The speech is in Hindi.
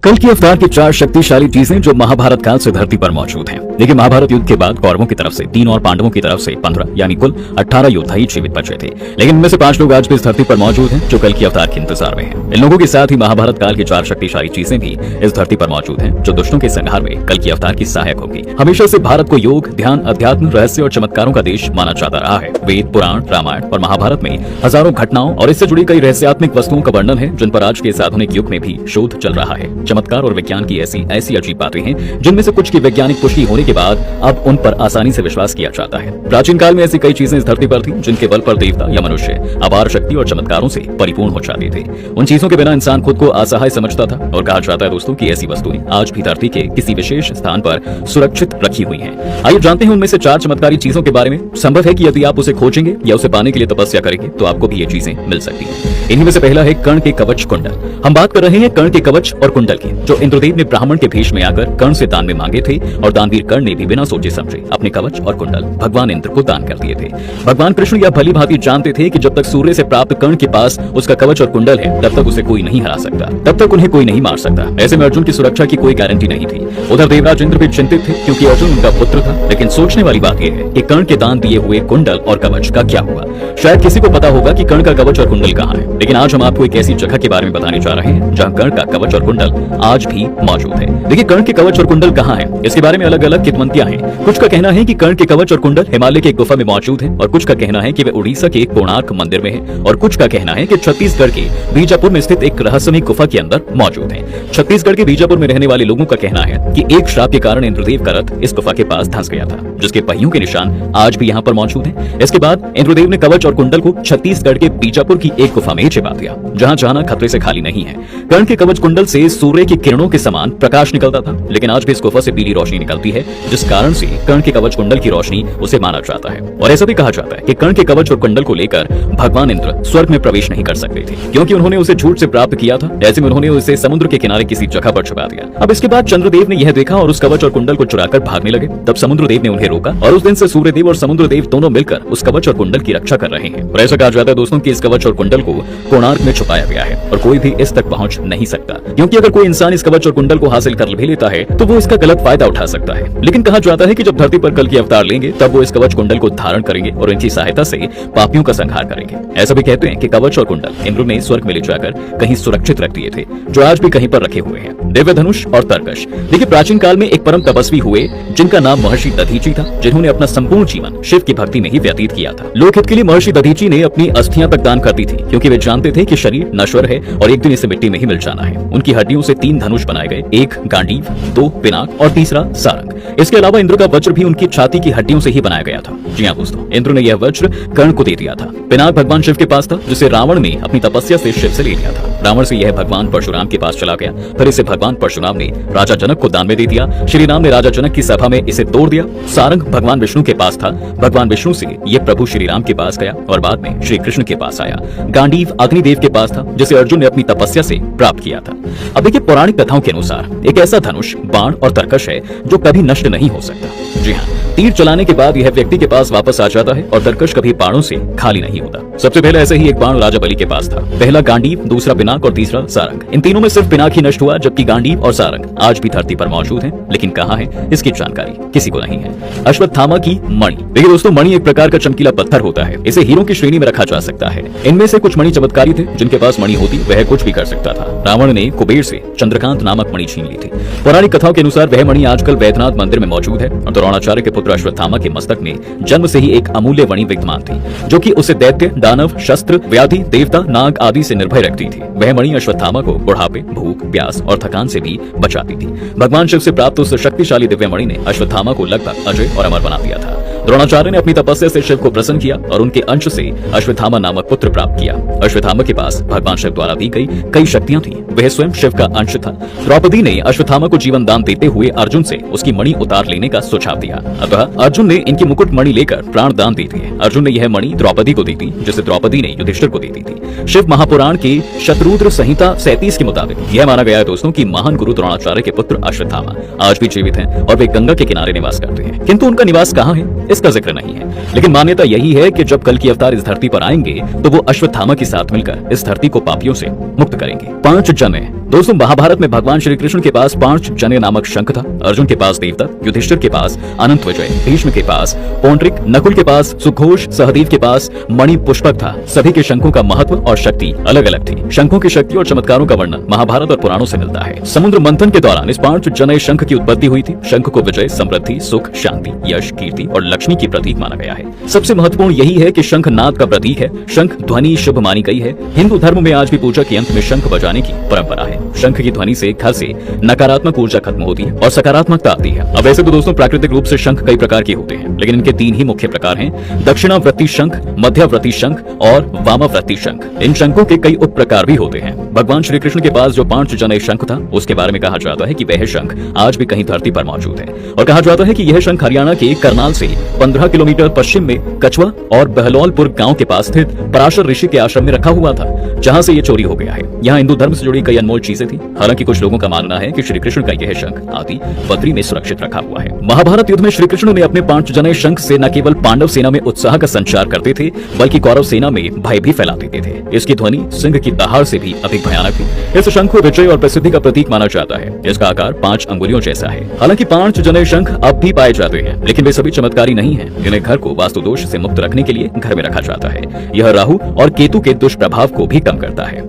कल की अवतार की 4 शक्तिशाली चीजें जो महाभारत काल से धरती पर मौजूद हैं। देखिए, महाभारत युद्ध के बाद कौरवों की तरफ से 3 और पांडवों की तरफ से 15 यानी कुल 18 योद्धा ही जीवित बचे थे, लेकिन इनमें से 5 लोग आज भी इस धरती पर मौजूद हैं जो कल की अवतार के इंतजार में हैं। इन लोगों के साथ ही महाभारत काल की 4 शक्तिशाली चीजें भी इस धरती पर मौजूद हैं जो दुष्टों के संहार में कल की अवतार की सहायक होगी। हमेशा से भारत को योग, ध्यान, अध्यात्म, रहस्य और चमत्कारों का देश माना जाता रहा है। वेद, पुराण, रामायण और महाभारत में हजारों घटनाओं और इससे जुड़ी कई रहस्यात्मक वस्तुओं का वर्णन है जिन पर आज के इस आधुनिक युग में भी शोध चल रहा है। चमत्कार और विज्ञान की ऐसी अजीब बातें हैं जिनमें से कुछ की वैज्ञानिक पुष्टि होने के बाद अब उन पर आसानी से विश्वास किया जाता है। प्राचीन काल में ऐसी कई चीजें इस धरती पर थी जिनके बल पर देवता या मनुष्य अपार शक्ति और चमत्कारों से परिपूर्ण हो जाते थे। उन चीजों के बिना इंसान खुद को असहाय समझता था और कहा जाता है दोस्तों कि ऐसी वस्तुएं आज भी धरती के किसी विशेष स्थान पर सुरक्षित रखी हुई हैं। आइए जानते हैं उनमें से 4 चमत्कारी चीजों के बारे में। संभव है कि यदि आप उसे खोजेंगे या उसे पाने के लिए तपस्या करेंगे तो आपको भी ये चीजें मिल सकती हैं। इन्हीं में से पहला है कर्ण के कवच कुंडल। हम बात कर रहे हैं कर्ण के कवच और कुंडल की, जो इंद्रदेव ने ब्राह्मण के भेष में आकर कर्ण से दान में मांगे थे और दानवीर कर्ण ने भी बिना सोचे समझे अपने कवच और कुंडल भगवान इंद्र को दान कर दिए थे। भगवान कृष्ण यह भली भांति जानते थे कि जब तक सूर्य से प्राप्त कर्ण के पास उसका कवच और कुंडल है तब तक उसे कोई नहीं हरा सकता, तब तक उन्हें कोई नहीं मार सकता। ऐसे में अर्जुन की सुरक्षा की कोई गारंटी नहीं थी। उधर देवराज इंद्र भी चिंतित थे क्योंकि अर्जुन उनका पुत्र था। लेकिन सोचने वाली बात यह है कि कर्ण के दान दिए हुए कुंडल और कवच का क्या हुआ। शायद किसी को पता होगा कि कर्ण का कवच और कुंडल कहाँ है, लेकिन आज हम आपको एक ऐसी जगह के बारे में बताने जा रहे हैं जहाँ कर्ण का कवच और कुंडल आज भी मौजूद है। देखिए, कर्ण के कवच और कुंडल कहाँ है, इसके बारे में अलग अलग किंवदंतियां हैं। कुछ का कहना है कि कर्ण के कवच और कुंडल हिमालय के एक गुफा में मौजूद है और कुछ का कहना है कि वे उड़ीसा के एक कोणार्क मंदिर में है और कुछ का कहना है कि छत्तीसगढ़ के बीजापुर में स्थित एक रहस्यमय गुफा के अंदर मौजूद है। छत्तीसगढ़ के बीजापुर में रहने वाले लोगों का कहना है कि एक श्राप के कारण इंद्रदेव का रथ इस गुफा के पास धंस गया था, जिसके पहियों के निशान आज भी यहाँ पर मौजूद हैं। इसके बाद इंद्रदेव ने कवच और कुंडल को छत्तीसगढ़ के बीजापुर की एक गुफा में छिपा दिया, जहाँ जाना खतरे से खाली नहीं है। कर्ण के कवच कुंडल से सूर्य की किरणों के समान प्रकाश निकलता था, लेकिन आज भी इस गुफा से पीली रोशनी निकलती है, जिस कारण से कर्ण के कवच कुंडल की रोशनी उसे माना जाता है। और ऐसा भी कहा जाता है कि कर्ण के कवच और कुंडल को लेकर भगवान इंद्र स्वर्ग में प्रवेश नहीं कर सकते थे क्योंकि उन्होंने उसे झूठ से प्राप्त किया था। ऐसे में उन्होंने उसे समुद्र के किनारे किसी जगह पर छुपा दिया। अब इसके बाद चंद्रदेव ने यह देखा और उस कवच और कुंडल को चुराकर भागने लगे। तब समुद्रदेव ने उन्हें रोका और उस दिन से सूर्यदेव और समुद्रदेव दोनों मिलकर उस कवच और कुंडल की रक्षा कर रहे हैं। और ऐसा कहा जाता है दोस्तों कि इस कवच और कुंडल को कोणार्क में छुपाया गया है और कोई भी इस तक पहुंच नहीं सकता, क्योंकि अगर कोई इंसान इस कवच और कुंडल को हासिल कर भी लेता है तो वो इसका गलत फायदा उठा सकता है। लेकिन कहा जाता है कि जब धरती पर कल की अवतार लेंगे तब वो इस कवच कुंडल को धारण करेंगे और इनकी सहायता से पापियों का संहार करेंगे। ऐसा भी कहते हैं कि कवच और कुंडल इंद्र ने स्वर्ग में ले जाकर कहीं सुरक्षित रख दिए थे, जो आज भी कहीं पर रखे हुए हैं। दिव्य धनुष और तरकश। देखिए, प्राचीन काल में एक परम तपस्वी हुए जिनका नाम महर्षि दधीची था, जिन्होंने अपना संपूर्ण जीवन शिव की भक्ति में ही व्यतीत किया था। लोकहित के लिए महर्षि दधीची ने अपनी अस्थियां तक दान कर दी थी, क्योंकि वे जानते थे कि शरीर नश्वर है और एक दिन इसे मिट्टी में ही मिल जाना है। उनकी हड्डियों से 3 धनुष बनाए गए, एक गांडीव, 2 पिनाक और तीसरा सारंग। इसके अलावा इंद्र का वज्र भी उनकी छाती की हड्डियों से ही बनाया गया था। जी हाँ दोस्तों, इंद्र ने यह वज्र कर्ण को दे दिया था। पिनाक भगवान शिव के पास था, जिसे रावण ने अपनी तपस्या से शिव से ले लिया था। रावण से यह भगवान परशुराम के पास चला गया, फिर इसे भगवान परशुराम ने राजा जनक को दान में दे दिया। श्री राम ने राजा जनक की सभा में इसे तोड़ दिया। सारंग भगवान विष्णु के पास था, भगवान विष्णु से यह प्रभु श्री राम के पास गया और बाद में श्री कृष्ण के पास आया। गांडीव अग्निदेव के पास था, जिसे अर्जुन ने अपनी तपस्या से प्राप्त किया था। अब देखिए, पौराणिक कथाओं के अनुसार एक ऐसा धनुष, बाण और तरकश है जो कभी नष्ट नहीं हो सकता। जी हाँ, तीर चलाने के बाद यह व्यक्ति के पास वापस आ जाता है और तरकश कभी बाणों से खाली नहीं होता। सबसे पहले ऐसे ही एक बाण राजा बलि के पास था। पहला गांडीव, दूसरा पिनाक और तीसरा सारंग। इन तीनों में सिर्फ पिनाक ही नष्ट हुआ, जबकि गांडीव और सारंग आज भी धरती पर मौजूद हैं, लेकिन कहाँ है इसकी जानकारी किसी को नहीं है। अश्वत्थामा की मणि। देखिए दोस्तों, मणि एक प्रकार का चमकीला पत्थर होता है। इसे हीरों की श्रेणी में रखा जा सकता है। इनमें से कुछ मणि चमत्कारी थे, जिनके पास मणि होती वह कुछ भी कर सकता था। रावण ने कुबेर से चंद्रकांत नामक मणि छीन ली थी। पौराणिक कथाओं के अनुसार वह मणि आजकल वैद्यनाथ मंदिर में मौजूद है और द्रोणाचार्य के पुत्र अश्वत्थामा के मस्तक में जन्म से ही एक अमूल्य मणि विद्यमान थी, जो कि उसे दैत्य, दानव, शस्त्र, व्याधि, देवता, नाग आदि से निर्भय रखती थी। वह मणि अश्वत्थामा को बुढ़ापे, भूख, प्यास और थकान से भी बचाती थी। भगवान शिव से प्राप्त उस शक्तिशाली दिव्य मणि ने अश्वत्थामा को लगभग अजय और अमर बना दिया था। द्रोणाचार्य ने अपनी तपस्या से शिव को प्रसन्न किया और उनके अंश से अश्वत्थामा नामक पुत्र प्राप्त किया। अश्वत्थामा के पास भगवान शिव द्वारा दी गई कई शक्तियां थी, वह स्वयं शिव का अंश था। द्रौपदी ने अश्वत्थामा को जीवन दान देते हुए अर्जुन से उसकी मणि उतार लेने का सुझाव दिया। अतः अर्जुन ने इनकी मुकुट मणि लेकर प्राण दान दे दिए। अर्जुन ने यह मणि द्रौपदी को दी थी, जिसे द्रौपदी ने युधिष्ठिर को दी थी। शिव महापुराण की शतरुद्र संहिता 37 के मुताबिक यह माना गया है दोस्तों कि महान गुरु द्रोणाचार्य के पुत्र अश्वत्थामा आज भी जीवित हैं और वे गंगा के किनारे निवास करते हैं, किंतु उनका निवास कहाँ है इसका जिक्र नहीं है। लेकिन मान्यता यही है कि जब कल की अवतार इस धरती पर आएंगे तो वो अश्वत्थामा के साथ मिलकर इस धरती को पापियों से मुक्त करेंगे। 5 जने दोस्तों महाभारत में भगवान श्री कृष्ण के पास 5 जने नामक शंख था, अर्जुन के पास देवदत्त, युधिष्ठिर के पास अनंत विजय, भीष्म के पास पौंड्रिक, नकुल के पास सुघोष, सहदेव के पास मणि पुष्पक था। सभी के शंखों का महत्व और शक्ति अलग अलग थी। शंखों की शक्ति और चमत्कारों का वर्णन महाभारत और पुराणों से मिलता है। समुद्र मंथन के दौरान इस 5 जने शंख की उत्पत्ति हुई थी। शंख को विजय, समृद्धि, सुख, शांति, यश, कीर्ति और लक्ष्मी की प्रतीक माना गया है। सबसे महत्वपूर्ण यही है कि शंख नाद का प्रतीक है। शंख ध्वनि शुभ मानी गई है। हिंदू धर्म में आज भी पूजा के अंत में शंख बजाने की परंपरा है। शंख की ध्वनि से घर से नकारात्मक ऊर्जा खत्म होती है और सकारात्मकता आती है। अब वैसे तो दोस्तों प्राकृतिक रूप से शंख कई प्रकार के होते हैं, लेकिन इनके 3 ही मुख्य प्रकार हैं, दक्षिणावर्ती शंख, मध्यावर्ती शंख और वामावर्ती शंख। इन शंखों के कई उप प्रकार भी होते हैं। भगवान श्री कृष्ण के पास जो 5 जने शंख था, उसके बारे में कहा जाता है कि वह शंख आज भी कहीं धरती पर मौजूद है और कहा जाता है कि यह शंख हरियाणा के करनाल से 15 किलोमीटर पश्चिम में कछवा और बहलौलपुर गांव के पास स्थित पराशर ऋषि के आश्रम में रखा हुआ था, जहां से यह चोरी हो गया है। यहाँ हिंदू धर्म से जुड़ी कई अनमोल चीजें थी। हालांकि कुछ लोगों का मानना है कि श्री कृष्ण का यह शंख आदि बद्री में सुरक्षित रखा हुआ है। महाभारत युद्ध में श्री कृष्ण ने अपने 5 जने शंख से न केवल पांडव सेना में उत्साह का संचार करते थे, बल्कि कौरव सेना में भय भी फैला देते थे। इसकी ध्वनि सिंह की दहाड़ से भी अधिक भयानक थी। इस शंख को विजय और प्रसिद्धि का प्रतीक माना जाता है। इसका आकार 5 अंगुलियों जैसा है। हालांकि 5 जने शंख अब भी पाए जाते हैं, लेकिन वे सभी चमत्कारी नहीं है। इन्हें घर को वास्तु दोष से मुक्त रखने के लिए घर में रखा जाता है। यह राहु और केतु के दुष्प्रभाव को भी कम करता है।